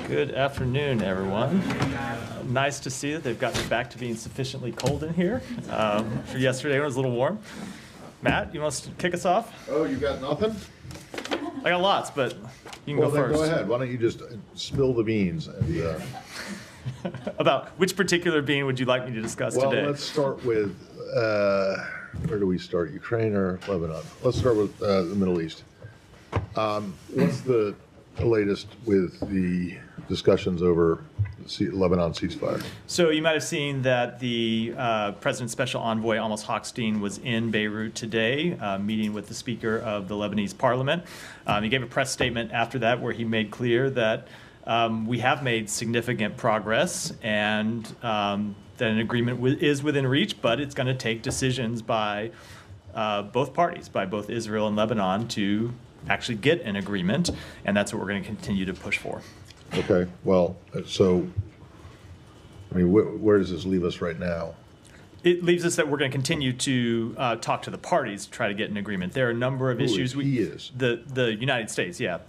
Good afternoon, everyone. Nice to see that they've gotten back to being sufficiently cold in here. For yesterday, it was a little warm. Matt, you want to kick us off? Oh, you got nothing? I got lots, but you can Well, go then first. go ahead. Why don't you just spill the beans? And, About which particular bean would you like me to discuss well, today? let's start with, where do we start? Ukraine or Lebanon? Let's start with the Middle East. What's the latest with the discussions over the Lebanon ceasefire? So you might have seen that the President's Special Envoy, Amos Hochstein, was in Beirut today, meeting with the Speaker of the Lebanese Parliament. He gave a press statement after that where he made clear that we have made significant progress and that an agreement is within reach, but it's going to take decisions by both parties, by both Israel and Lebanon, to actually get an agreement, and that's what we're going to continue to push for. Okay, well, so, I mean, where does this leave us right now? It leaves us that we're going to continue to talk to the parties to try to get an agreement. There are a number of issues. He is? The United States, yeah.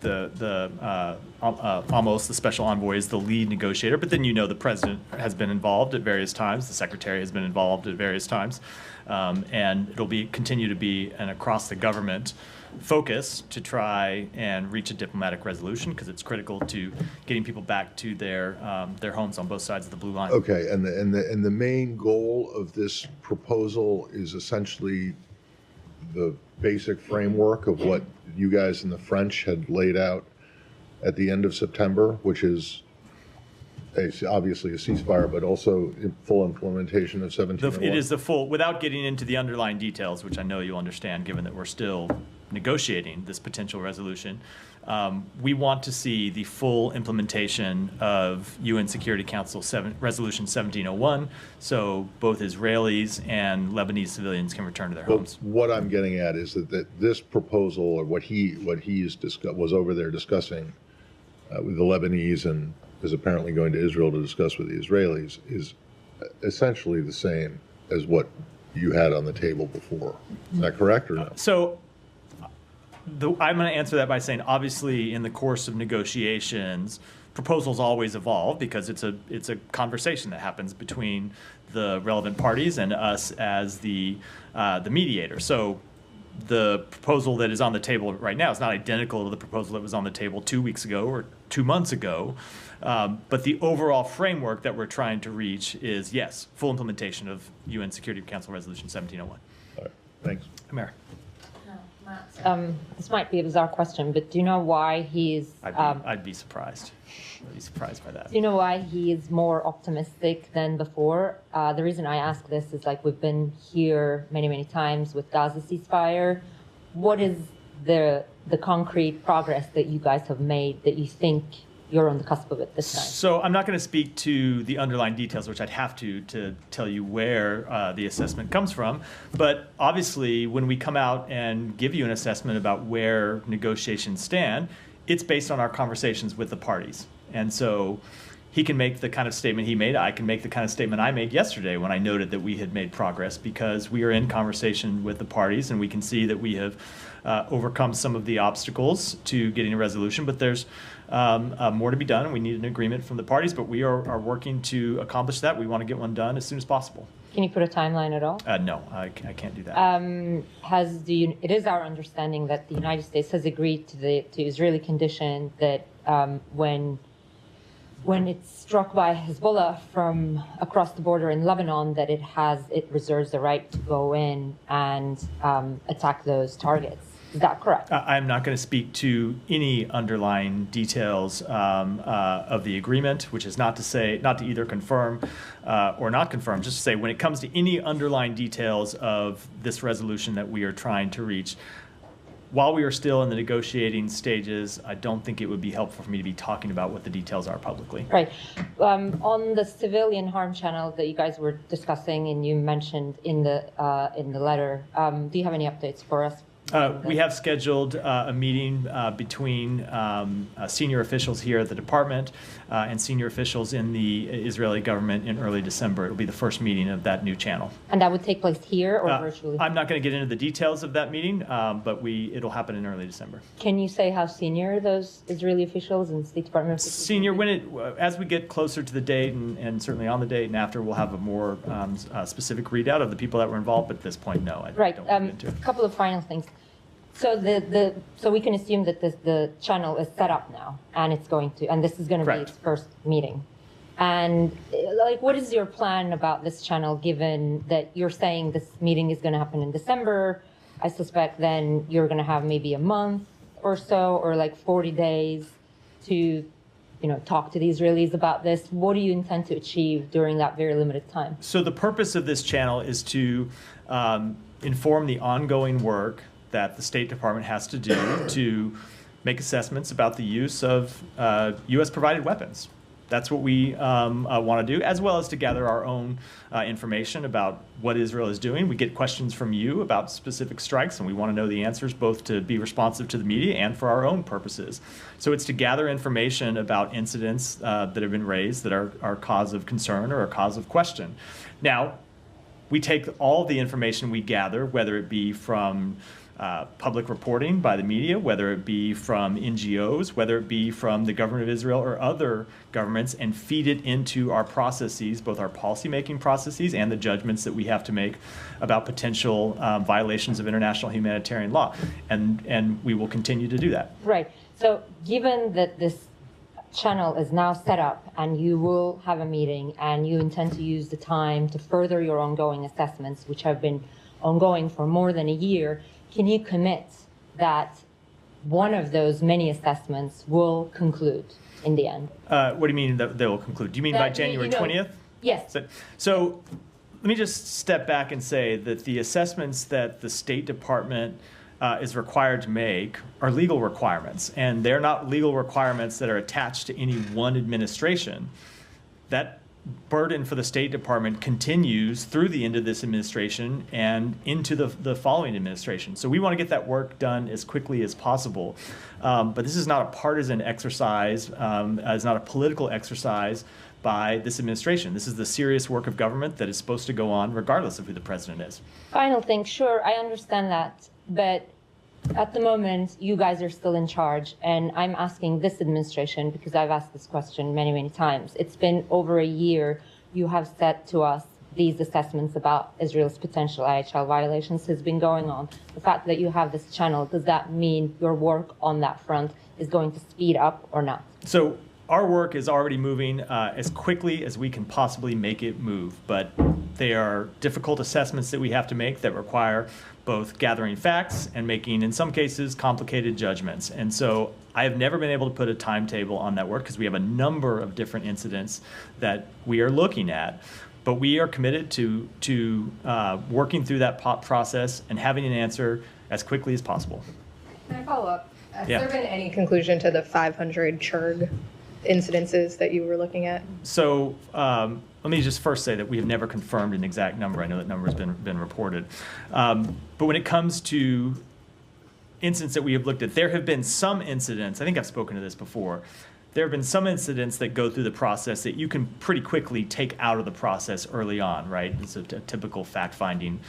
Amos, the special envoy, is the lead negotiator, but then the president has been involved at various times. The secretary has been involved at various times. And it'll continue to be an across the government focus to try and reach a diplomatic resolution, because it's critical to getting people back to their homes on both sides of the blue line. Okay, and the main goal of this proposal is essentially the basic framework of what you guys in the French had laid out at the end of September, which is obviously a ceasefire, but also full implementation of 1701. It is the full, without getting into the underlying details, which I know you'll understand, given that we're still negotiating this potential resolution. We want to see the full implementation of UN Security Council Resolution 1701, so both Israelis and Lebanese civilians can return to their homes. What I'm getting at is that this proposal, or what he was over there discussing with the Lebanese and is apparently going to Israel to discuss with the Israelis, is essentially the same as what you had on the table before. Is that correct or no? So I'm going to answer that by saying, obviously, in the course of negotiations, proposals always evolve, because it's a conversation that happens between the relevant parties and us as the mediator. So the proposal that is on the table right now is not identical to the proposal that was on the table 2 weeks ago or 2 months ago. But the overall framework that we're trying to reach is, yes, full implementation of UN Security Council Resolution 1701. All right, thanks. Amara. This might be a bizarre question, but do you know why he's... I'd be surprised. I'd be surprised by that. Do you know why he is more optimistic than before? The reason I ask this is, like, we've been here many, many times with Gaza ceasefire. What is the concrete progress that you guys have made that you think you're on the cusp of it this time? So I'm not going to speak to the underlying details, which I'd have to tell you where the assessment comes from. But obviously, when we come out and give you an assessment about where negotiations stand, it's based on our conversations with the parties. And so he can make the kind of statement he made. I can make the kind of statement I made yesterday when I noted that we had made progress, because we are in conversation with the parties and we can see that we have overcome some of the obstacles to getting a resolution. But there's more to be done. We need an agreement from the parties, but we are working to accomplish that. We want to get one done as soon as possible. Can you put a timeline at all? No, I can't do that. It is our understanding that the United States has agreed to the Israeli condition that when it's struck by Hezbollah from across the border in Lebanon, that it reserves the right to go in and attack those targets. Is that correct? I'm not going to speak to any underlying details of the agreement, which is not to either confirm or not confirm, just to say when it comes to any underlying details of this resolution that we are trying to reach, while we are still in the negotiating stages, I don't think it would be helpful for me to be talking about what the details are publicly. Right. On the civilian harm channel that you guys were discussing and you mentioned in the letter, do you have any updates for us We have scheduled a meeting between senior officials here at the department and senior officials in the Israeli government in early December. It'll be the first meeting of that new channel. And that would take place here or virtually? I'm not going to get into the details of that meeting, but it'll happen in early December. Can you say how senior those Israeli officials and State Department officials? Senior, as we get closer to the date and certainly on the date and after, we'll have a more specific readout of the people that were involved. But at this point, no, I right. don't want to get into it. A couple of final things. So so we can assume that the channel is set up now, and this is going to be its first meeting. And like, what is your plan about this channel, given that you're saying this meeting is going to happen in December? I suspect then you're going to have maybe a month or so, or like 40 days to, talk to the Israelis about this. What do you intend to achieve during that very limited time? So the purpose of this channel is to inform the ongoing work that the State Department has to do to make assessments about the use of U.S.-provided weapons. That's what we want to do, as well as to gather our own information about what Israel is doing. We get questions from you about specific strikes, and we want to know the answers, both to be responsive to the media and for our own purposes. So it's to gather information about incidents that have been raised that are cause of concern or a cause of question. Now, we take all the information we gather, whether it be from public reporting by the media, whether it be from NGOs, whether it be from the government of Israel or other governments, and feed it into our processes, both our policymaking processes and the judgments that we have to make about potential violations of international humanitarian law. And we will continue to do that. Right. So given that this channel is now set up and you will have a meeting and you intend to use the time to further your ongoing assessments, which have been ongoing for more than a year, can you commit that one of those many assessments will conclude in the end? What do you mean that they will conclude? Do you mean by January 20th? Yes. So let me just step back and say that the assessments that the State Department is required to make are legal requirements, and they're not legal requirements that are attached to any one administration. That burden for the State Department continues through the end of this administration and into the following administration. So we want to get that work done as quickly as possible. But this is not a partisan exercise. It's not a political exercise by this administration. This is the serious work of government that is supposed to go on regardless of who the president is. Final thing, sure, I understand that. But at the moment, you guys are still in charge, and I'm asking this administration, because I've asked this question many, many times. It's been over a year. You have said to us these assessments about Israel's potential IHL violations has been going on. The fact that you have this channel, does that mean your work on that front is going to speed up or not? So our work is already moving as quickly as we can possibly make it move, but they are difficult assessments that we have to make that require both gathering facts and making, in some cases, complicated judgments. And so I have never been able to put a timetable on that work because we have a number of different incidents that we are looking at. But we are committed to working through that process and having an answer as quickly as possible. Can I follow up? Has Yeah. there been any conclusion to the 500 CHURG incidences that you were looking at? So let me just first say that we have never confirmed an exact number. I know that number has been reported. But when it comes to incidents that we have looked at, there have been some incidents, I think I've spoken to this before, there have been some incidents that go through the process that you can pretty quickly take out of the process early on, right? It's a typical fact-finding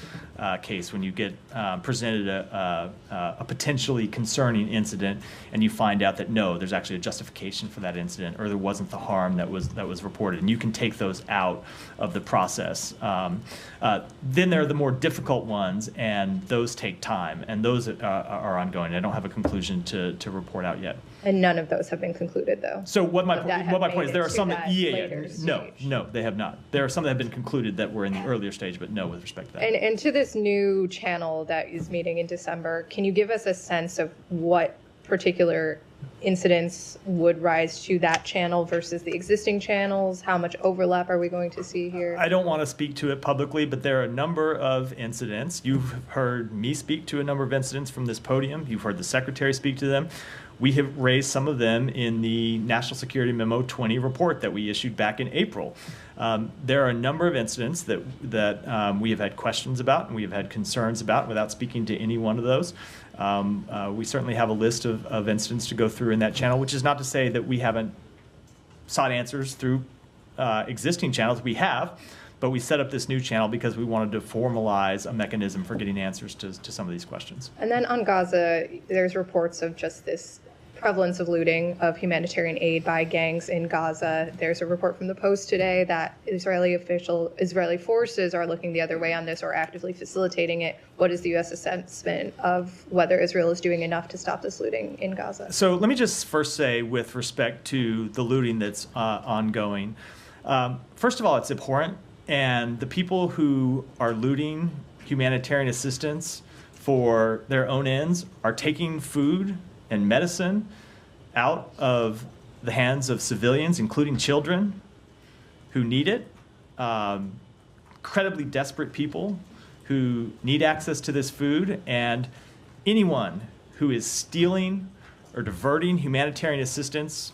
case when you get presented a potentially concerning incident and you find out that no, there's actually a justification for that incident, or there wasn't the harm that was reported, and you can take those out of the process. Then there are the more difficult ones, and those take time, and those are ongoing. I don't have a conclusion to report out yet. And none of those have been concluded, though. So what my That point is, there are some that later no, stage. they have not. There are some that have been concluded that were in the earlier stage, but no with respect to that. And to this new channel that is meeting in December, can you give us a sense of what particular incidents would rise to that channel versus the existing channels? How much overlap are we going to see here? I don't want to speak to it publicly, but there are a number of incidents. You've heard me speak to a number of incidents from this podium. You've heard the Secretary speak to them. We have raised some of them in the National Security Memo 20 report that we issued back in April. There are a number of incidents that we have had questions about and we have had concerns about without speaking to any one of those. We certainly have a list of incidents to go through in that channel, which is not to say that we haven't sought answers through existing channels. We have, but we set up this new channel because we wanted to formalize a mechanism for getting answers to some of these questions. And then on Gaza, there's reports of just this prevalence of looting of humanitarian aid by gangs in Gaza. There's a report from the Post today that Israeli forces are looking the other way on this or actively facilitating it. What is the U.S. assessment of whether Israel is doing enough to stop this looting in Gaza? So let me just first say, with respect to the looting that's ongoing, first of all, it's abhorrent. And the people who are looting humanitarian assistance for their own ends are taking food and medicine out of the hands of civilians, including children who need it, incredibly desperate people who need access to this food, and anyone who is stealing or diverting humanitarian assistance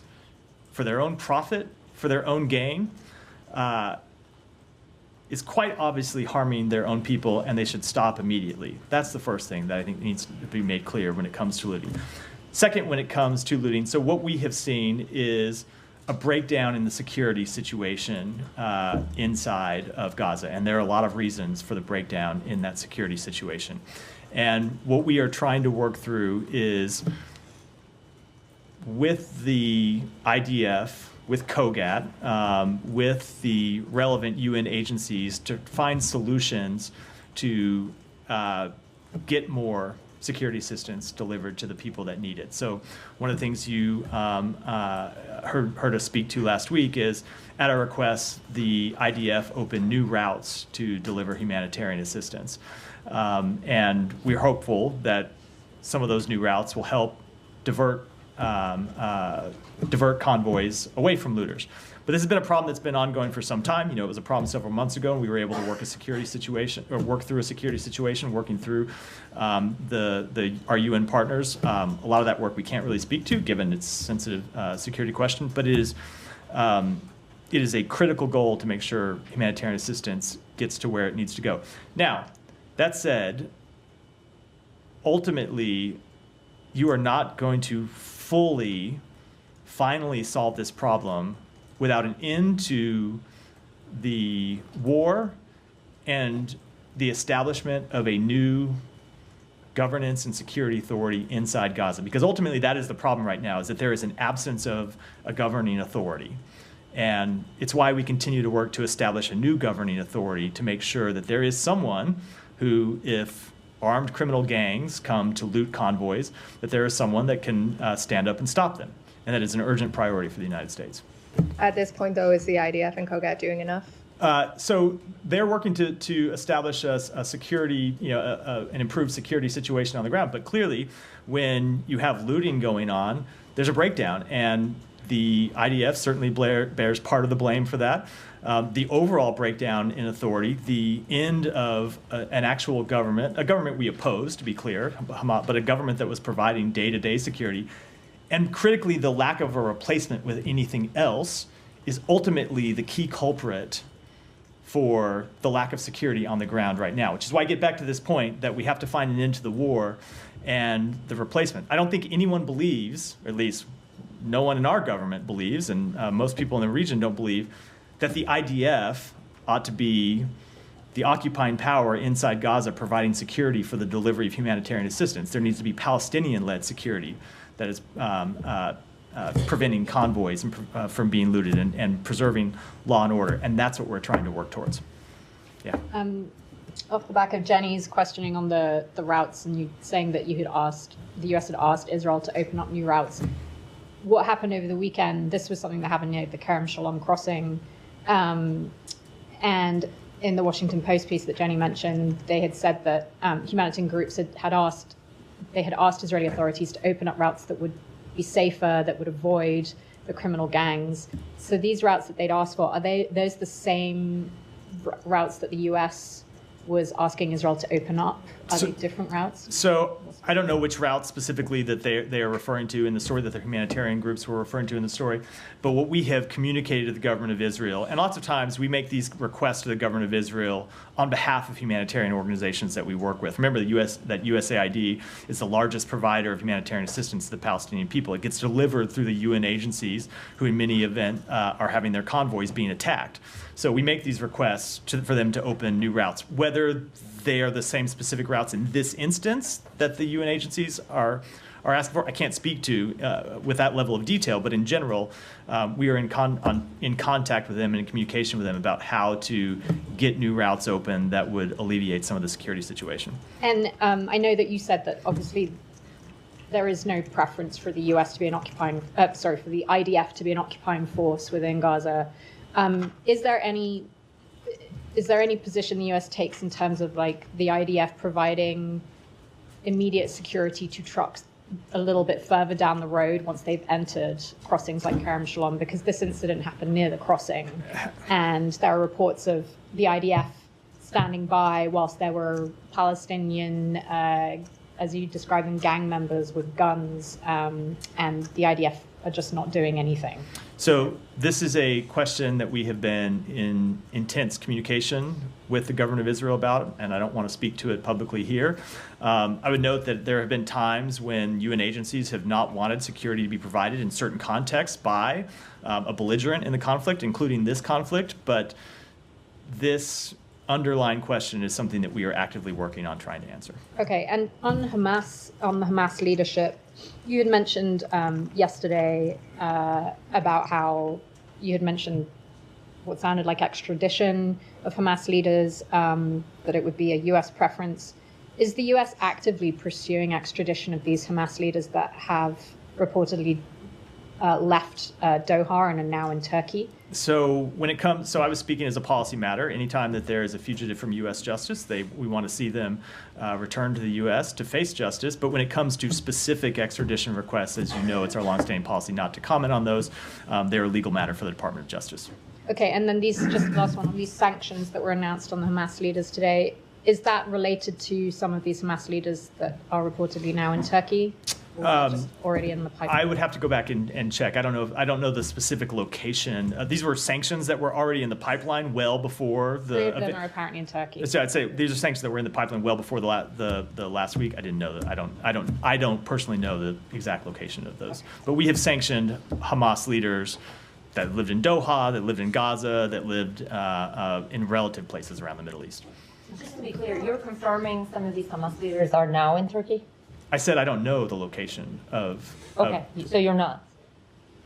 for their own profit, for their own gain, is quite obviously harming their own people, and they should stop immediately. That's the first thing that I think needs to be made clear when it comes to looting. Second, when it comes to looting, so what we have seen is a breakdown in the security situation inside of Gaza, and there are a lot of reasons for the breakdown in that security situation. And what we are trying to work through is with the IDF, with COGAT, with the relevant UN agencies to find solutions to get more security assistance delivered to the people that need it. So one of the things you heard us speak to last week is, at our request, the IDF opened new routes to deliver humanitarian assistance. And we're hopeful that some of those new routes will help divert convoys away from looters. But this has been a problem that's been ongoing for some time. You know, it was a problem several months ago, and we were able to work through a security situation, working through our UN partners. A lot of that work we can't really speak to, given its sensitive security question. But it is a critical goal to make sure humanitarian assistance gets to where it needs to go. Now, that said, ultimately, you are not going to finally solve this problem without an end to the war and the establishment of a new governance and security authority inside Gaza. Because ultimately that is the problem right now, is that there is an absence of a governing authority. And it's why we continue to work to establish a new governing authority to make sure that there is someone who, if armed criminal gangs come to loot convoys, that there is someone that can stand up and stop them. And that is an urgent priority for the United States. At this point, though, is the IDF and COGAT doing enough? So they're working to establish a security, an improved security situation on the ground. But clearly, when you have looting going on, there's a breakdown. And the IDF certainly bears part of the blame for that. The overall breakdown in authority, the end of an actual government, a government we oppose, to be clear, but a government that was providing day-to-day security, and critically, the lack of a replacement with anything else is ultimately the key culprit for the lack of security on the ground right now, which is why I get back to this point that we have to find an end to the war and the replacement. I don't think anyone believes, or at least no one in our government believes, and most people in the region don't believe, that the IDF ought to be the occupying power inside Gaza providing security for the delivery of humanitarian assistance. There needs to be Palestinian-led security that is preventing convoys from being looted and preserving law and order. And that's what we're trying to work towards. Yeah. Off the back of Jenny's questioning on the routes, and you saying that the US had asked Israel to open up new routes. What happened over the weekend? This was something that happened near the Kerem Shalom crossing. And in the Washington Post piece that Jenny mentioned, they had said that humanitarian groups had asked Israeli authorities to open up routes that would be safer, that would avoid the criminal gangs. So these routes that they'd asked for, are those the same routes that the US was asking Israel to open up? Are they different routes? So I don't know which route specifically that they are referring to in the story, that the humanitarian groups were referring to in the story. But what we have communicated to the government of Israel, and lots of times we make these requests to the government of Israel on behalf of humanitarian organizations that we work with. Remember that USAID is the largest provider of humanitarian assistance to the Palestinian people. It gets delivered through the UN agencies, who in many events are having their convoys being attacked. So we make these requests for them to open new routes. Whether they are the same specific routes in this instance that the UN agencies are asking for, I can't speak to with that level of detail. But in general, we are in contact with them and in communication with them about how to get new routes open that would alleviate some of the security situation. And I know that you said that obviously there is no preference for the US to be an occupying, for the IDF to be an occupying force within Gaza. Is there any position the US takes in terms of like the IDF providing immediate security to trucks a little bit further down the road once they've entered crossings like Kerem Shalom? Because this incident happened near the crossing, and there are reports of the IDF standing by whilst there were Palestinian, as you describe them, gang members with guns, and the IDF are just not doing anything. So this is a question that we have been in intense communication with the government of Israel about, and I don't want to speak to it publicly here. I would note that there have been times when UN agencies have not wanted security to be provided in certain contexts by a belligerent in the conflict, including this conflict, but this underlying question is something that we are actively working on trying to answer. Okay, and on the Hamas leadership, you had mentioned yesterday about how you had mentioned what sounded like extradition of Hamas leaders, that it would be a U.S. preference. Is the U.S. actively pursuing extradition of these Hamas leaders that have reportedly left Doha and are now in Turkey? So I was speaking as a policy matter. Anytime that there is a fugitive from U.S. justice, we want to see them return to the U.S. to face justice. But when it comes to specific extradition requests, as you know, it's our longstanding policy not to comment on those. They're a legal matter for the Department of Justice. Okay, and then just the last one, on these sanctions that were announced on the Hamas leaders today, is that related to some of these Hamas leaders that are reportedly now in Turkey? Or just already in the pipeline? I would have to go back and check. I don't know the specific location. These were sanctions that were already in the pipeline well before the. Three of them are apparently in Turkey. So I'd say these are sanctions that were in the pipeline well before the last week. I didn't know that. I don't personally know the exact location of those. But we have sanctioned Hamas leaders that lived in Doha, that lived in Gaza, that lived in relative places around the Middle East. Just to be clear, you're confirming some of these Hamas leaders are now in Turkey? I said I don't know the location of. Okay, so you're not.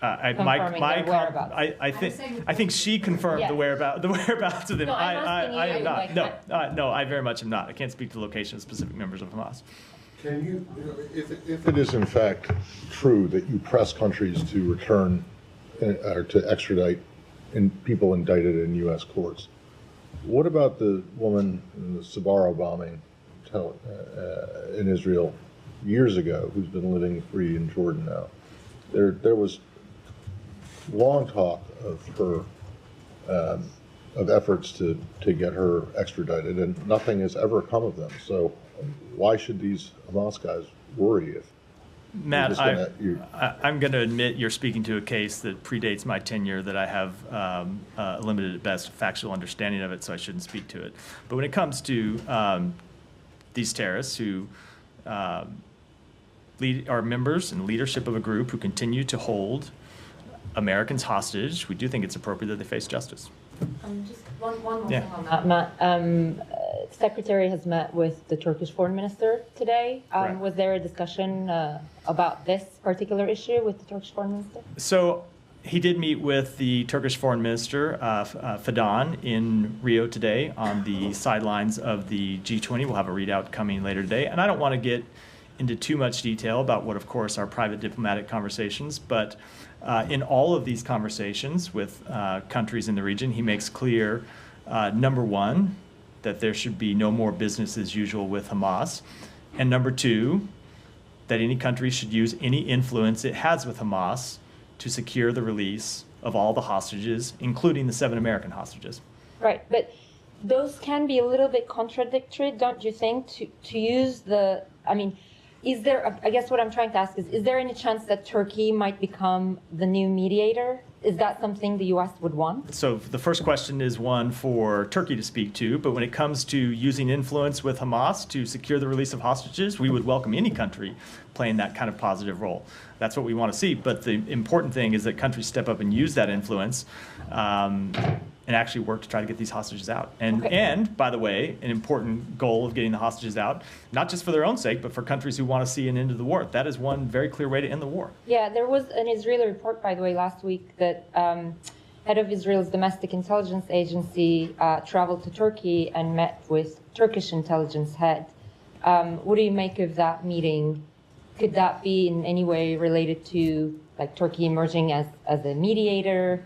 Confirming their whereabouts. I think she confirmed Yes. the whereabouts of them. No, I'm asking I you, am not. like, No, I very much am not. I can't speak to the location of specific members of Hamas. Can you, if it is in fact true that you press countries to return or to extradite people indicted in U.S. courts, what about the woman in the Sbarro bombing in Israel years ago, who's been living free in Jordan now? There was long talk of her of efforts to get her extradited, and nothing has ever come of them. So why should these Hamas guys worry if Matt, I'm going to admit you're speaking to a case that predates my tenure, that I have a limited at best factual understanding of it, so I shouldn't speak to it. But when it comes to these terrorists who are members and leadership of a group who continue to hold Americans hostage, we do think it's appropriate that they face justice. Just one more Yeah. thing on that. Matt, Secretary has met with the Turkish foreign minister today. Correct. Was there a discussion about this particular issue with the Turkish foreign minister? So he did meet with the Turkish foreign minister, Fidan, in Rio today on the sidelines of the G20. We'll have a readout coming later today. And I don't want to get into too much detail about what, of course, are private diplomatic conversations, but in all of these conversations with countries in the region, he makes clear, number one, that there should be no more business as usual with Hamas, and number two, that any country should use any influence it has with Hamas to secure the release of all the hostages, including the 7 American hostages. Right, but those can be a little bit contradictory, don't you think, to use the, I mean, is there, I guess what I'm trying to ask is there any chance that Turkey might become the new mediator? Is that something the U.S. would want? So the first question is one for Turkey to speak to, but when it comes to using influence with Hamas to secure the release of hostages, we would welcome any country playing that kind of positive role. That's what we want to see, but the important thing is that countries step up and use that influence and actually work to try to get these hostages out. And by the way, an important goal of getting the hostages out, not just for their own sake, but for countries who want to see an end to the war. That is one very clear way to end the war. Yeah, there was an Israeli report, by the way, last week that head of Israel's domestic intelligence agency traveled to Turkey and met with Turkish intelligence head. What do you make of that meeting? Could that be in any way related to like Turkey emerging as a mediator?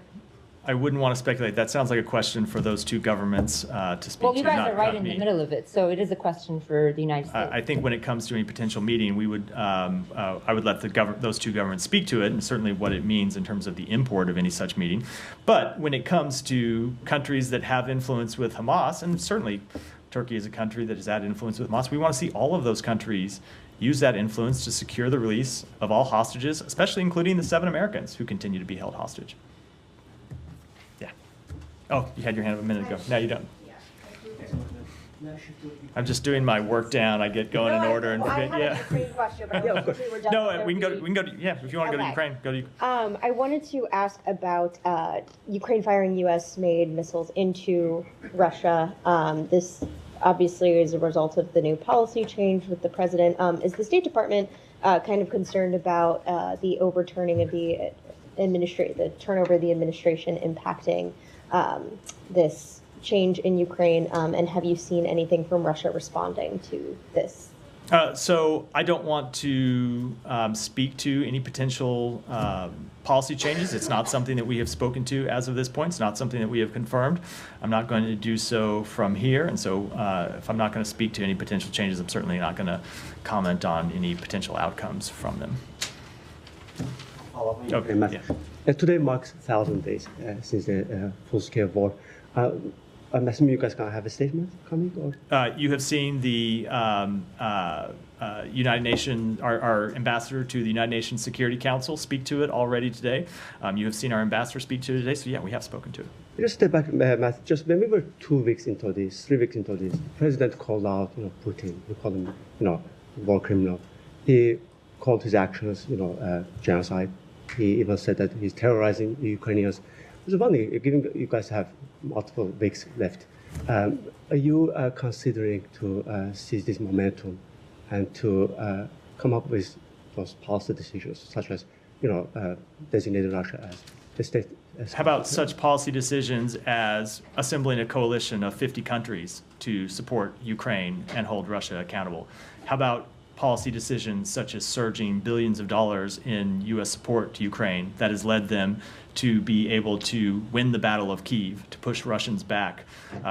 I wouldn't want to speculate. That sounds like a question for those two governments to speak to. Well, you guys are right in me. the middle of it, so it is a question for the United States. I think when it comes to any potential meeting, we would I would let those two governments speak to it, and certainly what it means in terms of the import of any such meeting. But when it comes to countries that have influence with Hamas, and certainly Turkey is a country that has had influence with Hamas, we want to see all of those countries use that influence to secure the release of all hostages, especially including the 7 Americans who continue to be held hostage. Yeah. Oh, you had your hand up a minute ago. Now you don't. I'm just doing my work down. I get going in order and forget. Yeah. No, we can go to, yeah, if you want to go to Ukraine, go to Ukraine. I wanted to ask about Ukraine firing U.S.-made missiles into Russia. This obviously is a result of the new policy change with the president. Is the State Department kind of concerned about the overturning of the turnover of the administration impacting this change in Ukraine? And have you seen anything from Russia responding to this? So I don't want to speak to any potential policy changes. It's not something that we have spoken to as of this point. It's not something that we have confirmed. I'm not going to do so from here. And so if I'm not going to speak to any potential changes, I'm certainly not going to comment on any potential outcomes from them. Okay, yeah. Today marks 1,000 days since the full-scale war. I'm assuming you guys gonna have a statement coming, or? You have seen the United Nations, our ambassador to the United Nations Security Council speak to it already today. You have seen our ambassador speak to it today, so yeah, we have spoken to it. Just step back, Matt. Just when we were 3 weeks into this, the president called out, Putin. He called him, war criminal. He called his actions, genocide. He even said that he's terrorizing the Ukrainians. I was wondering, given you guys have multiple weeks left, are you considering to seize this momentum and to come up with those policy decisions, such as, designating Russia as the state? How about such policy decisions as assembling a coalition of 50 countries to support Ukraine and hold Russia accountable? How about policy decisions such as surging billions of dollars in U.S. support to Ukraine that has led them to be able to win the Battle of Kyiv, to push Russians back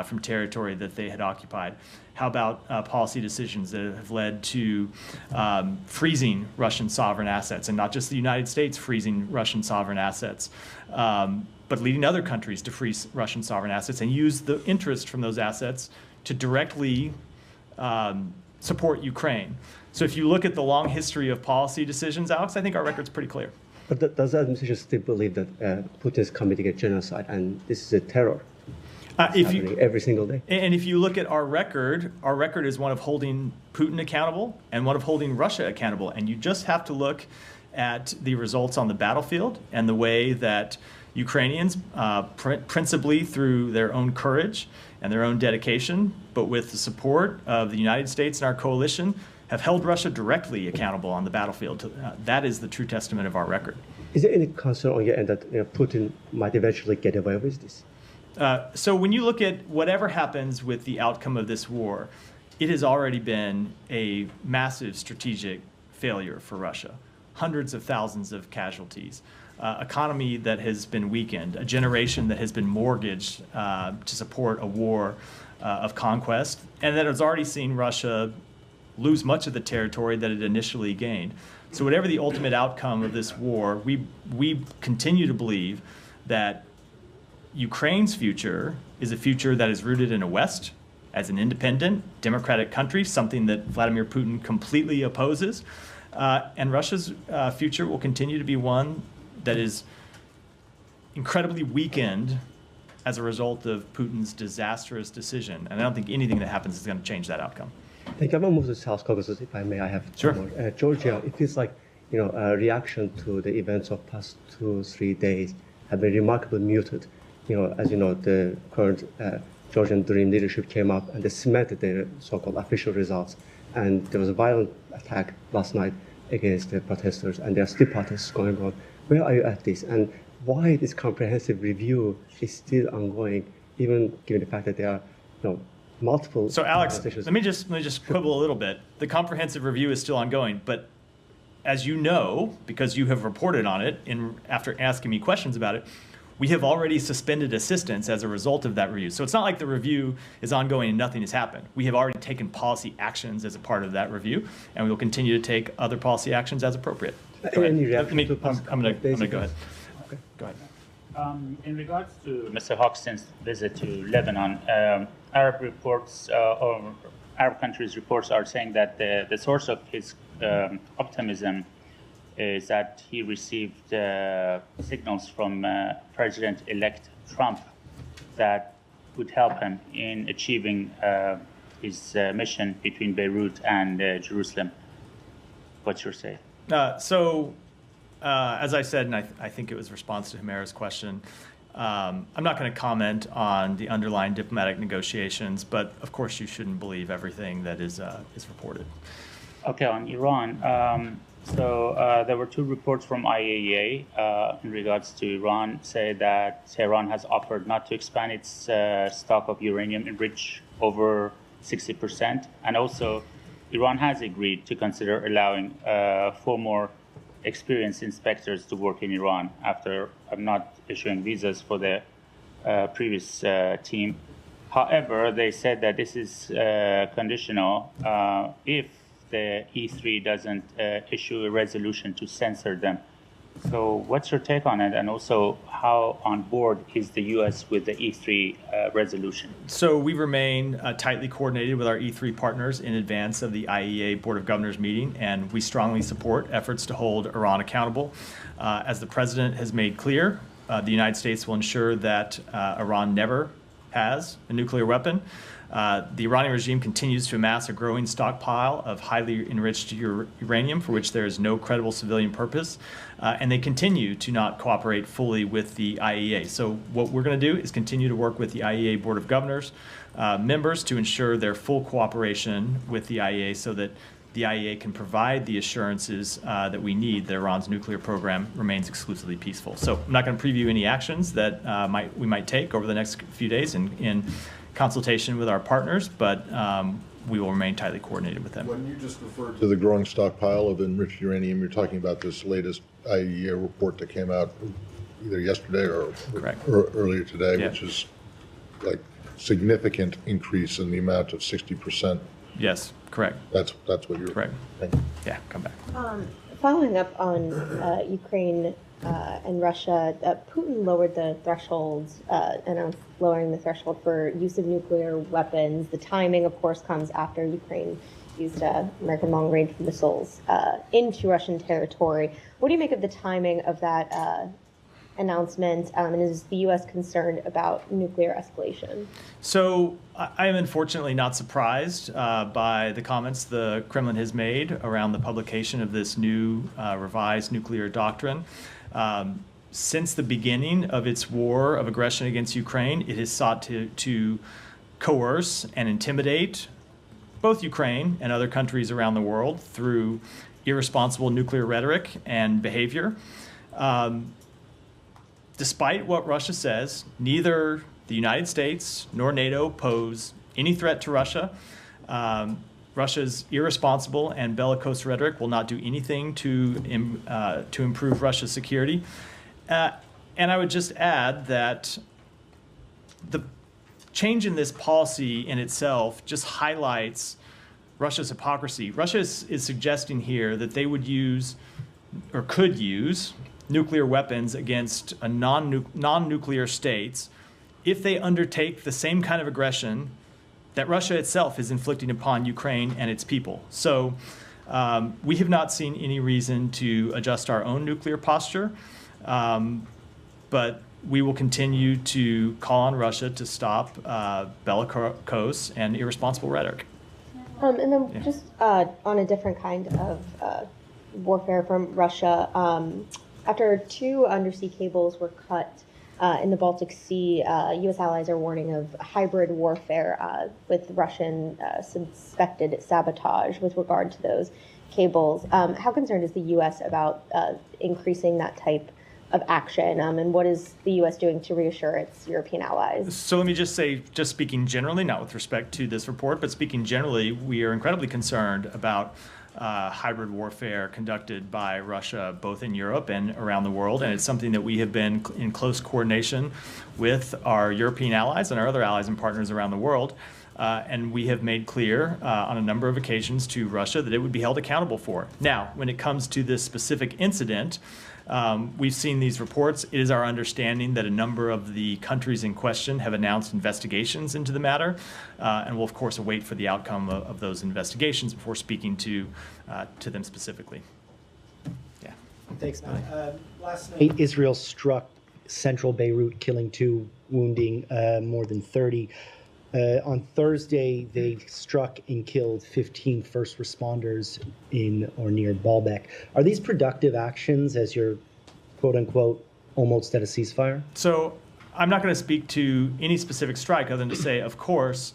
from territory that they had occupied? How about policy decisions that have led to freezing Russian sovereign assets, and not just the United States freezing Russian sovereign assets, but leading other countries to freeze Russian sovereign assets and use the interest from those assets to directly support Ukraine? So if you look at the long history of policy decisions, Alex, I think our record's pretty clear. But does the administration still believe that Putin is committing a genocide and this is a terror? Happening every single day. And if you look at our record is one of holding Putin accountable and one of holding Russia accountable. And you just have to look at the results on the battlefield and the way that Ukrainians, principally through their own courage and their own dedication, but with the support of the United States and our coalition, have held Russia directly accountable on the battlefield. That is the true testament of our record. Is there any concern on your end that Putin might eventually get away with this? So when you look at whatever happens with the outcome of this war, it has already been a massive strategic failure for Russia. Hundreds of thousands of casualties, economy that has been weakened, a generation that has been mortgaged to support a war of conquest, and that has already seen Russia lose much of the territory that it initially gained. So whatever the ultimate outcome of this war, we continue to believe that Ukraine's future is a future that is rooted in a West as an independent, democratic country, something that Vladimir Putin completely opposes. And Russia's future will continue to be one that is incredibly weakened as a result of Putin's disastrous decision. And I don't think anything that happens is going to change that outcome. Thank you. I'm going to move to South Caucasus, if I may. I have Sure. more. Georgia, it feels like, a reaction to the events of past 2-3 days have been remarkably muted. As you know, the current Georgian Dream leadership came up and they cemented their so-called official results. And there was a violent attack last night against the protesters, and there are still protests going on. Where are you at this? And why this comprehensive review is still ongoing, even given the fact that there are multiple. So Alex, organizations? let me just quibble a little bit. The comprehensive review is still ongoing, but as you know, because you have reported on it after asking me questions about it, we have already suspended assistance as a result of that review. So it's not like the review is ongoing and nothing has happened. We have already taken policy actions as a part of that review, and we will continue to take other policy actions as appropriate. Go ahead. Any reaction to I'm going to go ahead. Okay. Go ahead. In regards to Mr. Hoxton's visit to Lebanon, Arab reports or Arab countries' reports are saying that the source of his optimism is that he received signals from President-elect Trump that would help him in achieving his mission between Beirut and Jerusalem. What's your say? As I said, and I think it was a response to Humera's question, I'm not going to comment on the underlying diplomatic negotiations, but of course you shouldn't believe everything that is reported. Okay, on Iran. There were 2 reports from IAEA in regards to Iran, say that Tehran has offered not to expand its stock of uranium enriched over 60%. And also, Iran has agreed to consider allowing 4 more experienced inspectors to work in Iran after not issuing visas for the previous team. However, they said that this is conditional if the E3 doesn't issue a resolution to censor them. So what's your take on it? And also, how on board is the U.S. with the E3 resolution? So we remain tightly coordinated with our E3 partners in advance of the IAEA Board of Governors meeting, and we strongly support efforts to hold Iran accountable. As the President has made clear, the United States will ensure that Iran never has a nuclear weapon. The Iranian regime continues to amass a growing stockpile of highly enriched uranium for which there is no credible civilian purpose, and they continue to not cooperate fully with the IAEA. So what we're going to do is continue to work with the IAEA Board of Governors members to ensure their full cooperation with the IAEA so that the IAEA can provide the assurances that we need that Iran's nuclear program remains exclusively peaceful. So I'm not going to preview any actions that we might take over the next few days in consultation with our partners, but we will remain tightly coordinated with them. When you just referred to the growing stockpile of enriched uranium, you're talking about this latest IAEA report that came out either yesterday or earlier today, Yeah. which is like significant increase in the amount of 60%. Yes, correct. That's what you're Correct. thinking. Yeah, come back. Following up on Ukraine and Russia, Putin lowered the thresholds, announced lowering the threshold for use of nuclear weapons. The timing, of course, comes after Ukraine used American long-range missiles into Russian territory. What do you make of the timing of that announcement, and is the U.S. concerned about nuclear escalation? So I am unfortunately not surprised by the comments the Kremlin has made around the publication of this new revised nuclear doctrine. Since the beginning of its war of aggression against Ukraine, it has sought to coerce and intimidate both Ukraine and other countries around the world through irresponsible nuclear rhetoric and behavior. Despite what Russia says, neither the United States nor NATO pose any threat to Russia. Russia's irresponsible and bellicose rhetoric will not do anything to improve Russia's security. And I would just add that the change in this policy in itself just highlights Russia's hypocrisy. Russia is suggesting here that they would use or could use nuclear weapons against a non-nuclear states if they undertake the same kind of aggression that Russia itself is inflicting upon Ukraine and its people. So we have not seen any reason to adjust our own nuclear posture, but we will continue to call on Russia to stop bellicose and irresponsible rhetoric. And then just on a different kind of warfare from Russia, after 2 undersea cables were cut in the Baltic Sea, U.S. allies are warning of hybrid warfare with Russian suspected sabotage with regard to those cables. How concerned is the U.S. about increasing that type of action, and what is the U.S. doing to reassure its European allies? So let me just say, just speaking generally, not with respect to this report, but speaking generally, we are incredibly concerned about hybrid warfare conducted by Russia, both in Europe and around the world. And it's something that we have been in close coordination with our European allies and our other allies and partners around the world. And we have made clear on a number of occasions to Russia that it would be held accountable for. Now, when it comes to this specific incident, we've seen these reports. It is our understanding that a number of the countries in question have announced investigations into the matter, and we'll, of course, await for the outcome of those investigations before speaking to them specifically. Yeah. Thanks, Matt. Last night, Israel struck central Beirut, killing 2, wounding more than 30. On Thursday, they struck and killed 15 first responders in or near Baalbek. Are these productive actions as you're, quote unquote, almost at a ceasefire? So I'm not going to speak to any specific strike other than to say, of course,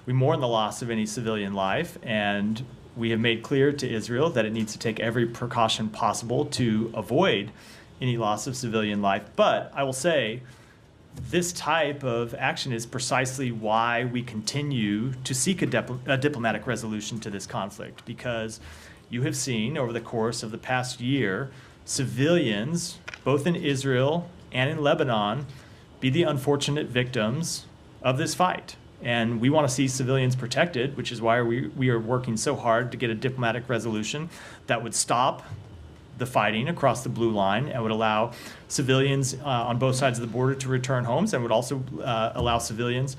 we mourn the loss of any civilian life, and we have made clear to Israel that it needs to take every precaution possible to avoid any loss of civilian life. But I will say, this type of action is precisely why we continue to seek a diplomatic resolution to this conflict, because you have seen over the course of the past year, civilians, both in Israel and in Lebanon, be the unfortunate victims of this fight. And we want to see civilians protected, which is why we are working so hard to get a diplomatic resolution that would stop the fighting across the blue line and would allow civilians on both sides of the border to return homes, and would also allow civilians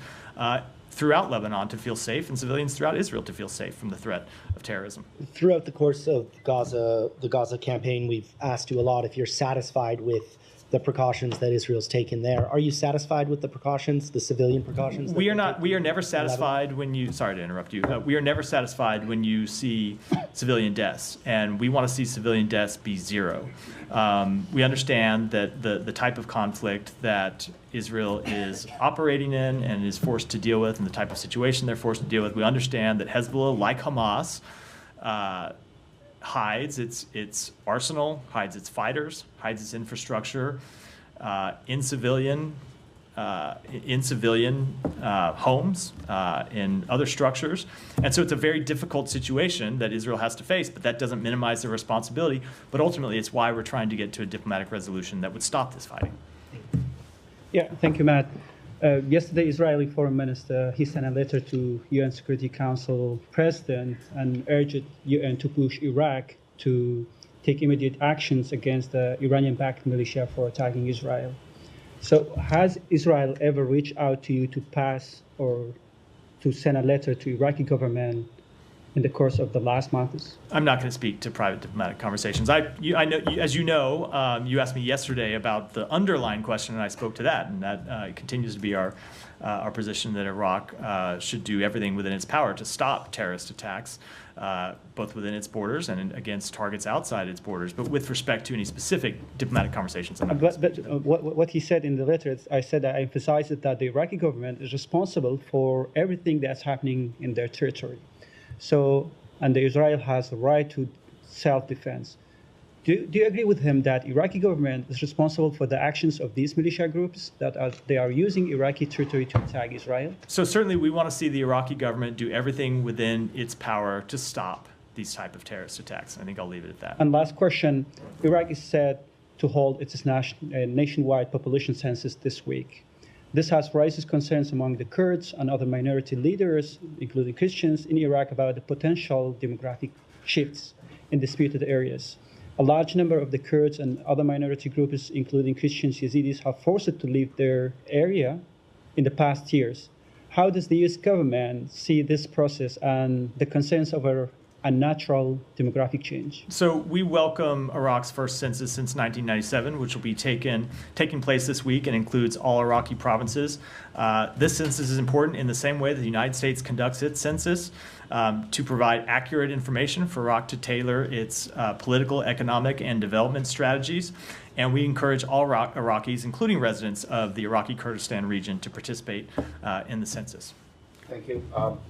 throughout Lebanon to feel safe and civilians throughout Israel to feel safe from the threat of terrorism. Throughout the course of the Gaza campaign, we've asked you a lot if you're satisfied with the precautions that Israel's taken there. Are you satisfied with the precautions, the civilian precautions? We are not. We are never satisfied when you. Sorry to interrupt you. We are never satisfied when you see civilian deaths, and we want to see civilian deaths be 0. We understand that the type of conflict that Israel is operating in and is forced to deal with, and the type of situation they're forced to deal with. We understand that Hezbollah, like Hamas, hides its arsenal, hides its fighters, hides its infrastructure in civilian homes, in other structures. And so it's a very difficult situation that Israel has to face, but that doesn't minimize their responsibility. But ultimately, it's why we're trying to get to a diplomatic resolution that would stop this fighting. Yeah, thank you, Matt. Yesterday, Israeli Foreign Minister, he sent a letter to UN Security Council President and urged UN to push Iraq to take immediate actions against the Iranian-backed militia for attacking Israel. So has Israel ever reached out to you to pass or to send a letter to Iraqi government in the course of the last months? I'm not going to speak to private diplomatic conversations. I know, as you know, you asked me yesterday about the underlying question, and I spoke to that, and that continues to be our position that Iraq should do everything within its power to stop terrorist attacks, both within its borders and against targets outside its borders. But with respect to any specific diplomatic conversations, I'm not going to speak to. What he said in the letter, I emphasized that the Iraqi government is responsible for everything that's happening in their territory. So, and Israel has the right to self-defense. Do you agree with him that Iraqi government is responsible for the actions of these militia groups that they are using Iraqi territory to attack Israel? So certainly we want to see the Iraqi government do everything within its power to stop these type of terrorist attacks. I think I'll leave it at that. And last question, Iraq is set to hold its nationwide population census this week. This has raised concerns among the Kurds and other minority leaders, including Christians, in Iraq about the potential demographic shifts in disputed areas. A large number of the Kurds and other minority groups, including Christians, Yazidis, have forced to leave their area in the past years. How does the U.S. government see this process and the concerns over a natural demographic change? So we welcome Iraq's first census since 1997, which will be taking place this week and includes all Iraqi provinces. This census is important in the same way that the United States conducts its census to provide accurate information for Iraq to tailor its political, economic, and development strategies. And we encourage all Iraqis, including residents of the Iraqi Kurdistan region, to participate in the census. Thank you.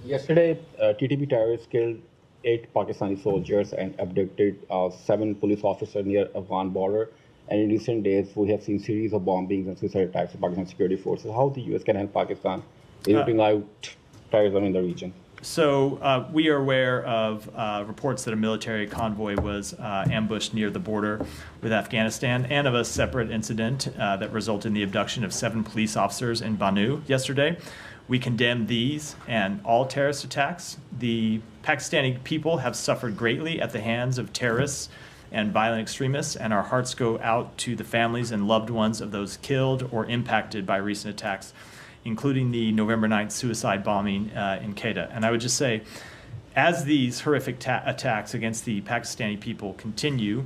Yesterday, TTP terrorists killed 8 Pakistani soldiers and abducted 7 police officers near Afghan border. And in recent days, we have seen series of bombings and suicide attacks of Pakistan security forces. How the U.S. can help Pakistan in rooting out terrorism in the region? So we are aware of reports that a military convoy was ambushed near the border with Afghanistan, and of a separate incident that resulted in the abduction of 7 police officers in Banu yesterday. We condemn these and all terrorist attacks. The Pakistani people have suffered greatly at the hands of terrorists and violent extremists, and our hearts go out to the families and loved ones of those killed or impacted by recent attacks, including the November 9th suicide bombing in Quetta. And I would just say, as these horrific attacks against the Pakistani people continue,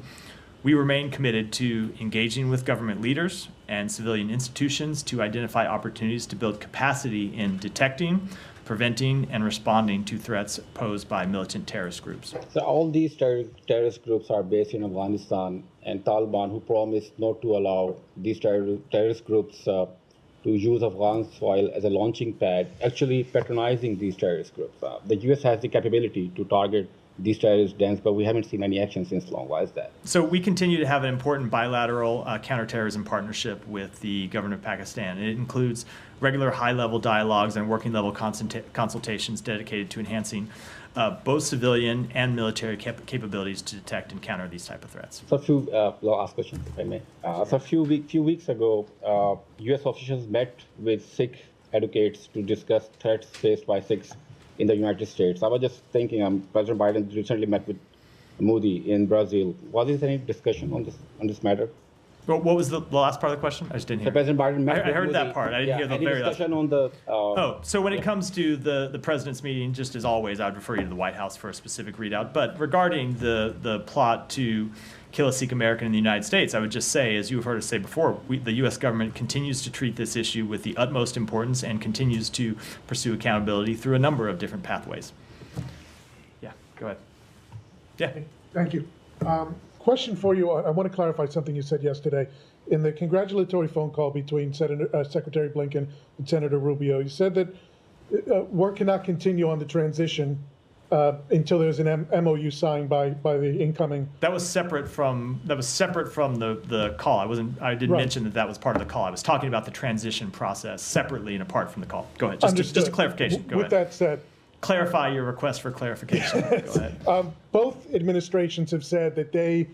we remain committed to engaging with government leaders and civilian institutions to identify opportunities to build capacity in detecting, preventing, and responding to threats posed by militant terrorist groups. So all these terrorist groups are based in Afghanistan, and Taliban, who promised not to allow these terrorist groups to use Afghan soil as a launching pad, actually patronizing these terrorist groups. The U.S. has the capability to target these terrorist dens, but we haven't seen any action since long. Why is that? So we continue to have an important bilateral counterterrorism partnership with the government of Pakistan. It includes regular high-level dialogues and working-level consultations dedicated to enhancing both civilian and military capabilities to detect and counter these type of threats. So last question, if I may. So a few weeks ago, U.S. officials met with Sikh advocates to discuss threats faced by Sikhs in the United States. I was just thinking, President Biden recently met with Modi in Brazil. Was there any discussion on this matter? Well, what was the last part of the question? I just didn't hear. President Biden met I heard that part. I didn't hear the very last. Discussion on the. So when it comes to the president's meeting, just as always, I would refer you to the White House for a specific readout. But regarding the plot to kill a Sikh American in the United States, I would just say, as you've heard us say before, the U.S. government continues to treat this issue with the utmost importance and continues to pursue accountability through a number of different pathways. Yeah, go ahead. Yeah. Thank you. Question for you. I want to clarify something you said yesterday. In the congratulatory phone call between Secretary Blinken and Senator Rubio, you said that work cannot continue on the transition until there's an MOU signed by the incoming. That was separate from the call. I didn't mention that was part of the call. I was talking about the transition process separately and apart from the call. Go ahead. Just a clarification. Go ahead. With that said, clarify your request for clarification. Go ahead. Both administrations have said that they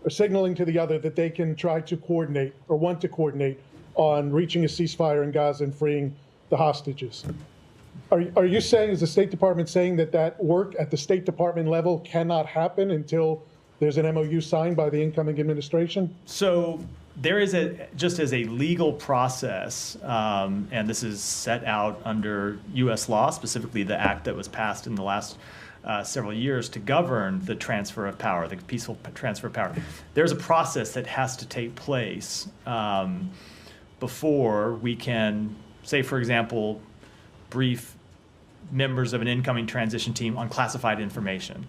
are signaling to the other that they can try to coordinate or want to coordinate on reaching a ceasefire in Gaza and freeing the hostages. Are you saying, is the State Department saying that work at the State Department level cannot happen until there's an MOU signed by the incoming administration? So there is just as a legal process, and this is set out under U.S. law, specifically the act that was passed in the last several years to govern the transfer of power, the peaceful transfer of power. There's a process that has to take place before we can, say, for example, brief members of an incoming transition team on classified information.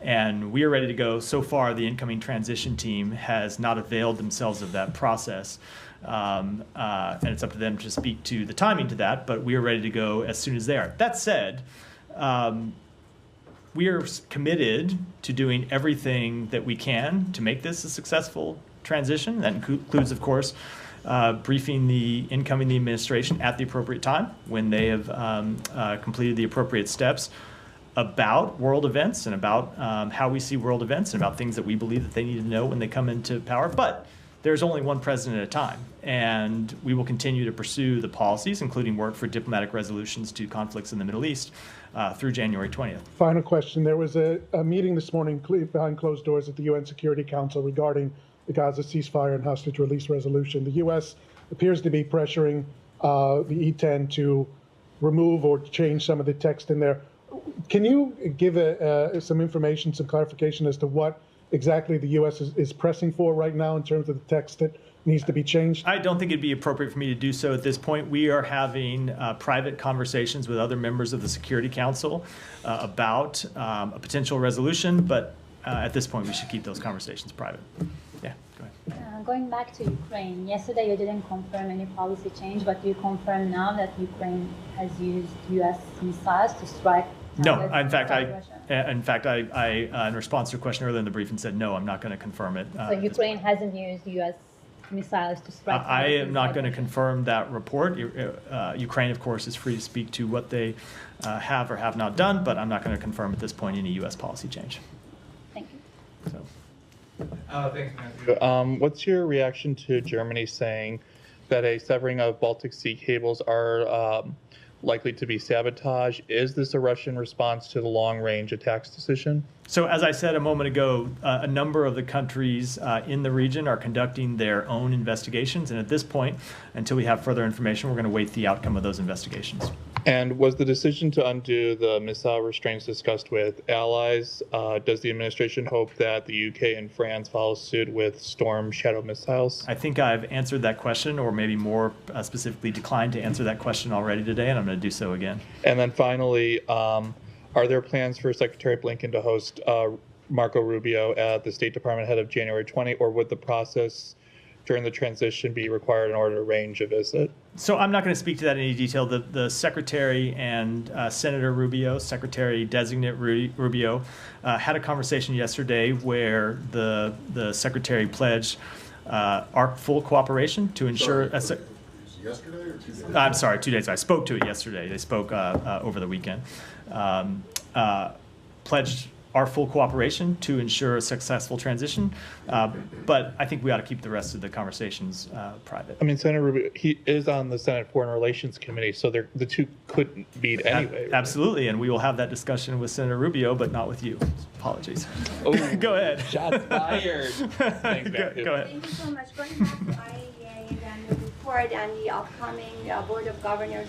And we are ready to go. So far, the incoming transition team has not availed themselves of that process. And it's up to them to speak to the timing to that, but we are ready to go as soon as they are. That said, we are committed to doing everything that we can to make this a successful transition. That includes, of course, briefing the incoming administration at the appropriate time when they have completed the appropriate steps about world events and about how we see world events and about things that we believe that they need to know when they come into power. But there's only one president at a time, and we will continue to pursue the policies, including work for diplomatic resolutions to conflicts in the Middle East through January 20th. Final question. There was a meeting this morning behind closed doors at the UN Security Council regarding the Gaza ceasefire and hostage release resolution. The U.S. appears to be pressuring the E10 to remove or change some of the text in there. Can you give some information, some clarification as to what exactly the U.S. is pressing for right now in terms of the text that needs to be changed? I don't think it'd be appropriate for me to do so at this point. We are having private conversations with other members of the Security Council about a potential resolution, but at this point we should keep those conversations private. Yeah, go ahead. Going back to Ukraine, yesterday you didn't confirm any policy change, but you confirm now that Ukraine has used U.S. missiles to strike. No, in fact, I in response to a question earlier in the briefing said no, I'm not going to confirm it. So Ukraine hasn't used U.S. missiles to strike. I am not going to confirm that report. Ukraine, of course, is free to speak to what they have or have not done, but I'm not going to confirm at this point any U.S. policy change. Thank you. So. Thanks, Matthew. What's your reaction to Germany saying that a severing of Baltic Sea cables are likely to be sabotage? Is this a Russian response to the long-range attacks decision? So as I said a moment ago, a number of the countries in the region are conducting their own investigations. And at this point, until we have further information, we're going to wait the outcome of those investigations. And was the decision to undo the missile restraints discussed with allies? Does the administration hope that the UK and France follow suit with Storm Shadow missiles? I think I've answered that question, or maybe more specifically declined to answer that question already today, and I'm going to do so again. And then finally, are there plans for Secretary Blinken to host Marco Rubio at the State Department ahead of January 20, or would the process during the transition be required in order to arrange a visit? So I'm not going to speak to that in any detail. The Secretary and Senator Rubio, Secretary-designate Rubio, had a conversation yesterday where the Secretary pledged our full cooperation to ensure... Yesterday or 2 days? I'm sorry, 2 days. I spoke to it yesterday. They spoke over the weekend. Pledged our full cooperation to ensure a successful transition, but I think we ought to keep the rest of the conversations private. I mean, Senator Rubio, he is on the Senate Foreign Relations Committee, so the two couldn't meet anyway. Right? Absolutely, and we will have that discussion with Senator Rubio, but not with you. Apologies. Oh, go ahead. Shots fired. Thanks, Matthew. Go ahead. Thank you so much. Going back to IAEA and the report and the upcoming Board of Governors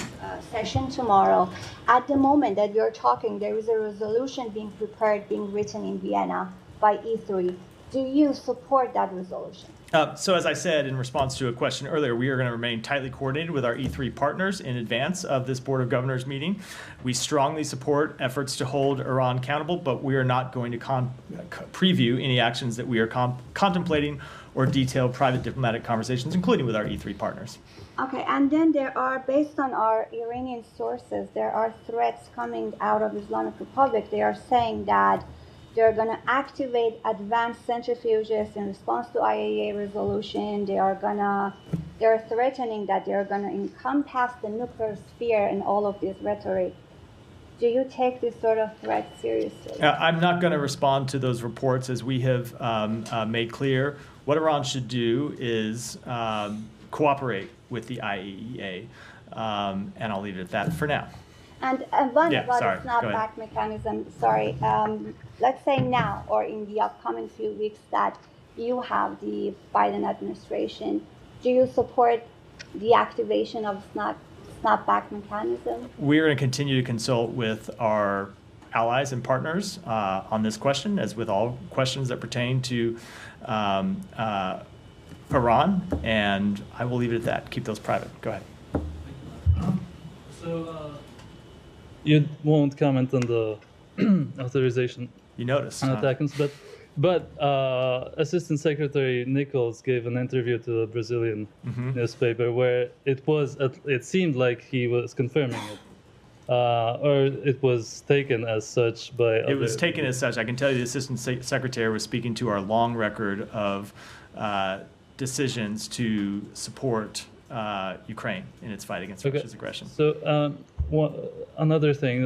session tomorrow, at the moment that you're talking, there is a resolution being prepared, being written in Vienna by E3. Do you support that resolution? So as I said in response to a question earlier, we are going to remain tightly coordinated with our E3 partners in advance of this Board of Governors meeting. We strongly support efforts to hold Iran accountable, but we are not going to preview any actions that we are contemplating or detail private diplomatic conversations, including with our E3 partners. Okay, and then there are, based on our Iranian sources, there are threats coming out of Islamic Republic. They are saying that they're going to activate advanced centrifuges in response to IAEA resolution. They're threatening that they're going to encompass the nuclear sphere in all of this rhetoric. Do you take this sort of threat seriously? I'm not going to respond to those reports. As we have made clear, what Iran should do is cooperate with the IAEA, and I'll leave it at that for now. And one about sorry, the snapback mechanism, sorry, let's say now or in the upcoming few weeks that you have the Biden administration, do you support the activation of snapback mechanism? We're going to continue to consult with our allies and partners on this question, as with all questions that pertain to Iran, and I will leave it at that. Keep those private. Go ahead. You won't comment on the authorization. You noticed, on attacks, but Assistant Secretary Nichols gave an interview to the Brazilian newspaper where it seemed like he was confirming it, or it was taken as such by. It was taken as such. I can tell you, the Assistant Secretary was speaking to our long record of decisions to support Ukraine in its fight against Russia's aggression. So another thing,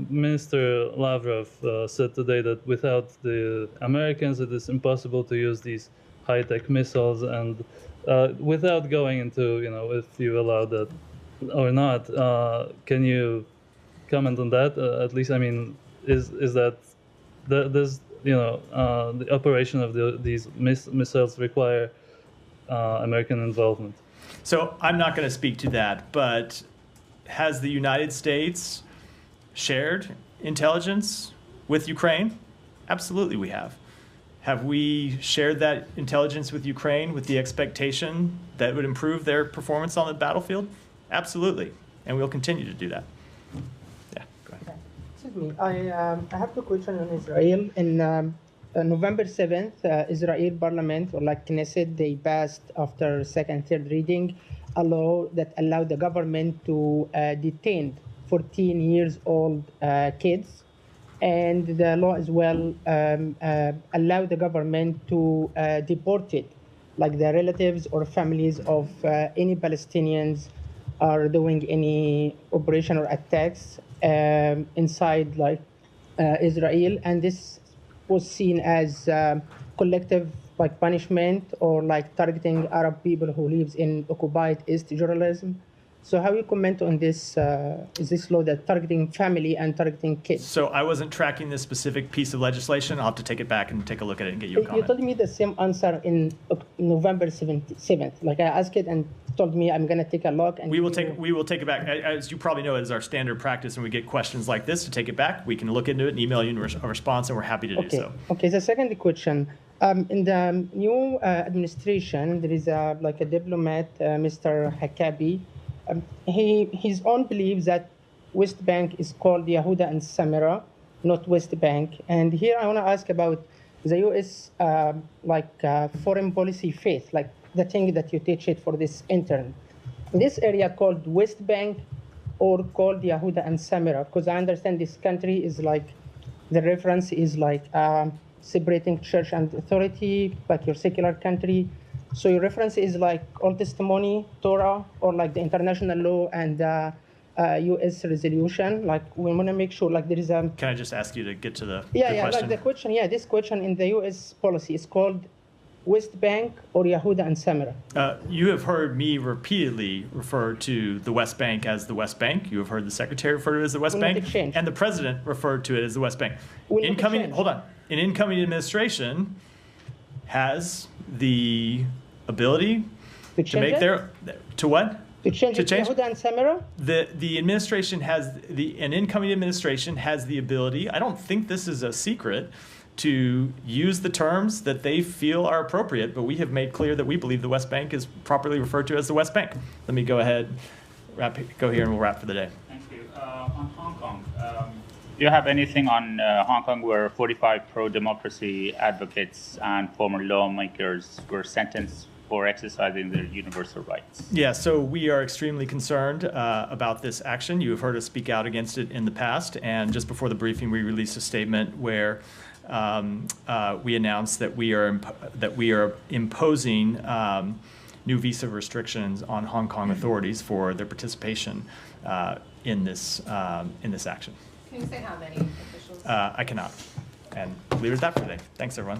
Minister Lavrov said today that without the Americans, it is impossible to use these high-tech missiles, and without going into if you allow that or not, can you comment on that? At least, I mean, is that does the operation of these missiles require American involvement? So I'm not going to speak to that, but has the United States shared intelligence with Ukraine? Absolutely, we have. Have we shared that intelligence with Ukraine with the expectation that it would improve their performance on the battlefield? Absolutely, and we'll continue to do that. Yeah, go ahead. Excuse me, I have a question on Israel. In November 7th, Israel Parliament, or like Knesset, they passed after second, third reading a law that allowed the government to detain 14 years old kids. And the law as well allowed the government to deport it, like the relatives or families of any Palestinians are doing any operation or attacks inside like Israel. And this was seen as collective like punishment or like targeting Arab people who lives in occupied East Jerusalem. So how you comment on this? Is this law that targeting family and targeting kids? So I wasn't tracking this specific piece of legislation. I'll have to take it back and take a look at it and get you a You comment. told me the same answer in November 7th. Like I asked it and told me I'm going to take a look. And We will take it back. As you probably know, it is our standard practice when we get questions like this to take it back. We can look into it and email you a response, and we're happy to do so. Okay. The second question. In the new administration, there is a diplomat, Mr. Hakabi. His own believes that West Bank is called Yehuda and Samara, not West Bank. And here I want to ask about the U.S. Foreign policy faith, like the thing that you teach it for this intern. This area called West Bank or called Yehuda and Samara, because I understand this country is like, the reference is like separating church and authority, like your secular country. So your reference is like Old Testimony, Torah, or like the international law and U.S. resolution. Like we want to make sure like there is a. Can I just ask you to get to the question? question? Like the question. Yeah, this question in the U.S. policy is called West Bank or Yehuda and Samara. You have heard me repeatedly refer to the West Bank as the West Bank. You have heard the Secretary refer to it as the West Bank, and the President referred to it as the West Bank. An incoming administration has the ability to make their to what? To change Yehuda and Samara? The administration has an incoming administration has the ability. I don't think this is a secret, to use the terms that they feel are appropriate, but we have made clear that we believe the West Bank is properly referred to as the West Bank. Let me go ahead, go here, and we'll wrap for the day. Thank you. On Hong Kong, do you have anything on Hong Kong where 45 pro-democracy advocates and former lawmakers were sentenced for exercising their universal rights? Yeah, so we are extremely concerned about this action. You have heard us speak out against it in the past, and just before the briefing, we released a statement where we announced that we are imposing new visa restrictions on Hong Kong authorities for their participation in this action. Can you say how many officials? I cannot. And leave it at that for today. Thanks, everyone.